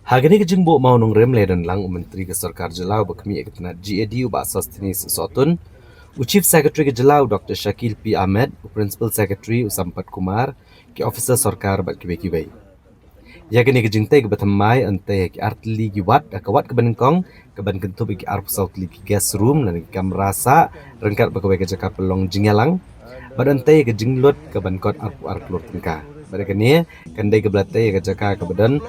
Hagani kejengbo Mawnongrim ledan lang Menteri ke Sarkar Jelau berkemi ketenat GAD ubah asas tenis sotun. Chief Secretary ke Jelau Dr. Shakil P. Ahmed, Principal Secretary Usampat Kumar, ke Officer Sarkar bat kibai-kibai. Yagani kejengtai ke batamai ante ke artli giwat akawat ke banengkong ke ban kentub ke arp sautli ke guest room dan ke kamera sa rengkat berkawai ke jakar pelong jingyalang. Badantai ke jenglut ke bankot arp lur tengka. Mereka ni kandai ke belatai ke jakar ke badan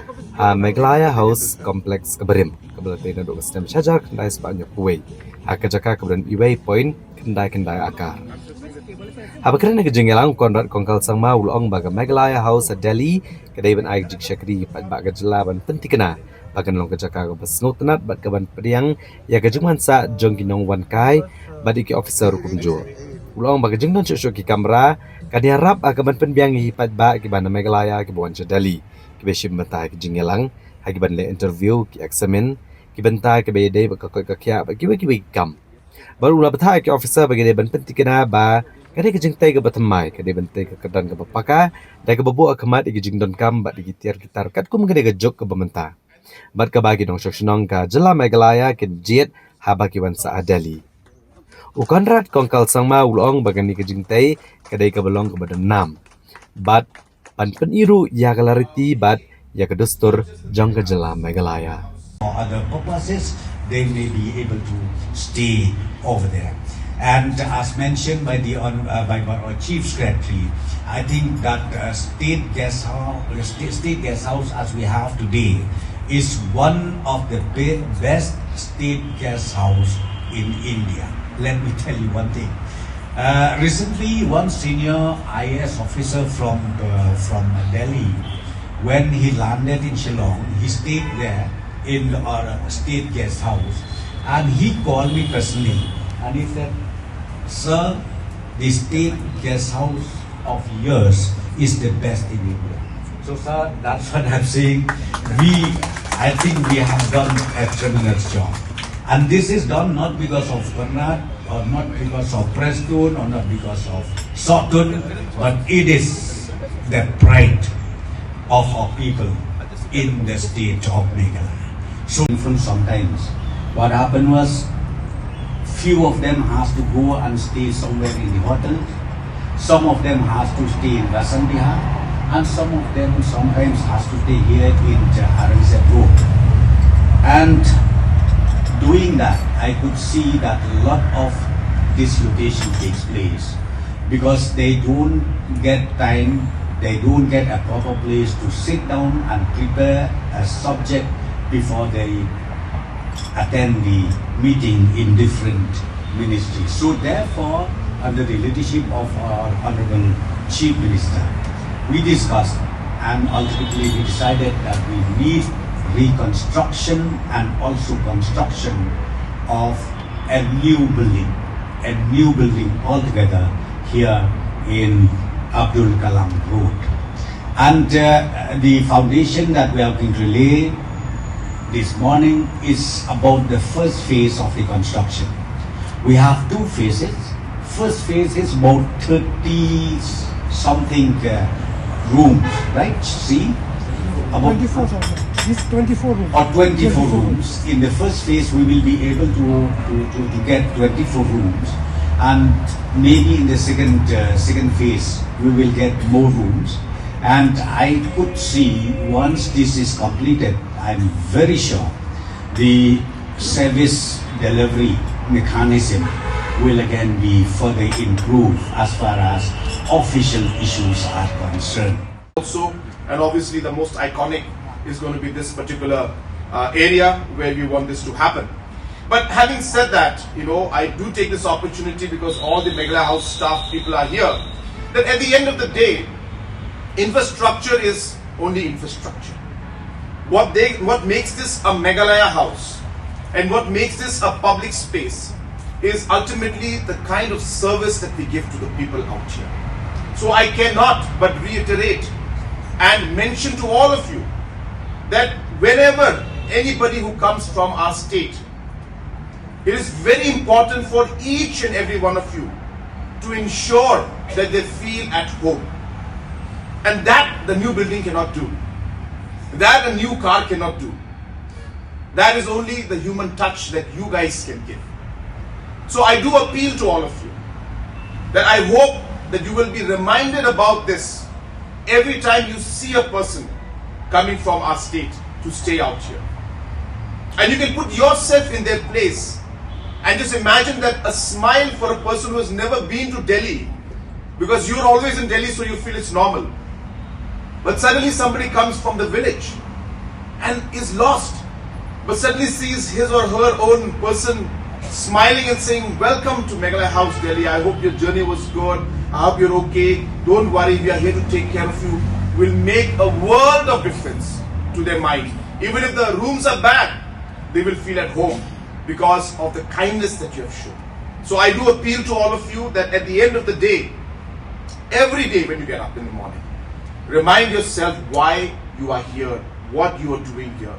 Meghalaya House Kompleks ke berim. Ke belatai ke duk sistem syajar kendai sebanyak kuwai. Ke jakar ke badan iwai point kendai-kendai akar. Kerana ke jengyalang Conrad kongkal sang ma ulong baga Meghalaya House Delhi kedai ban air jik syakri pat bak ke jelaban penti kena. Bagan long ke jakar ke besnut tenat bat ke ban pediang ya ke jengman sa jong kinong wan kai badi ke officer hukum jo. Ulong baga jengdon syuk ki kamera kadi harap akaban penbiang hipat ba ki bana Meghalaya ki bawan Delhi ki beshim bata ki jingyalang hagi ban le interview ki examine ki banta ki bede ba ka kya ba ki kam baru ula bata ki officer bagi de ban penti kena ba kadi ki jingtai ke batamai kadi bantai ke kedan ke bapaka da ke babu akamat ki jingdon kam ba di tiar gitar kat kum kadi ke jok ke bamenta bat ka bagi dong syoknong ka jela Meghalaya ki jet haba ki ban sa Delhi Conrad kongkal sang ma ulong bagani ke jingtai kadai ke belong ke badan nam. Bat pan peniru ya galariti bat ya ke dustur jong ke jela Meghalaya. For other purposes, they may be able to stay over there. And as mentioned by by our Chief Secretary, I think that state guest house as we have today is one of the best state guest house in India. Let me tell you one thing. Recently, one senior IAS officer from Delhi, when he landed in Shillong, he stayed there in our state guest house, and he called me personally, and he said, "Sir, the state guest house of yours is the best in India." So, sir, that's what I'm saying. I think we have done a tremendous job. And this is done not because of Conrad, or not because of Preston, or not because of Sotun, but it is the pride of our people in the state of Meghalaya. So sometimes what happened was, few of them has to go and stay somewhere in the hotel, some of them has to stay in Western Bihar, and some of them sometimes has to stay here in Annexe Road. And doing that, I could see that a lot of dislocation takes place because they don't get time, they don't get a proper place to sit down and prepare a subject before they attend the meeting in different ministries. So therefore, under the leadership of our Honorable Chief Minister, we discussed and ultimately we decided that we need reconstruction and also construction of a new building altogether here in Abdul Kalam Road. And the foundation that we are going to lay this morning is about the first phase of the construction. We have two phases. First phase is about 30 something rooms, right? See? About 24 rooms. Or 24 rooms. In the first phase, we will be able to get 24 rooms, and maybe in the second phase, we will get more rooms. And I could see once this is completed, I'm very sure the service delivery mechanism will again be further improved as far as official issues are concerned. Also, and obviously the most iconic is going to be this particular area where we want this to happen. But having said that, I do take this opportunity because all the Meghalaya House staff people are here, that at the end of the day, infrastructure is only infrastructure. What makes this a Meghalaya House and what makes this a public space is ultimately the kind of service that we give to the people out here. So I cannot but reiterate and mention to all of you that whenever anybody who comes from our state, it is very important for each and every one of you to ensure that they feel at home. And that the new building cannot do. That a new car cannot do. That is only the human touch that you guys can give. So I do appeal to all of you that I hope that you will be reminded about this every time you see a person coming from our state to stay out here. And you can put yourself in their place and just imagine that a smile for a person who has never been to Delhi, because you're always in Delhi so you feel it's normal. But suddenly somebody comes from the village and is lost, but suddenly sees his or her own person smiling and saying, welcome to Meghalaya House, Delhi. I hope your journey was good. I hope you're okay. Don't worry, we are here to take care of you. Will make a world of difference to their mind. Even if the rooms are bad, they will feel at home because of the kindness that you have shown. So I do appeal to all of you that at the end of the day, every day when you get up in the morning, remind yourself why you are here, what you are doing here.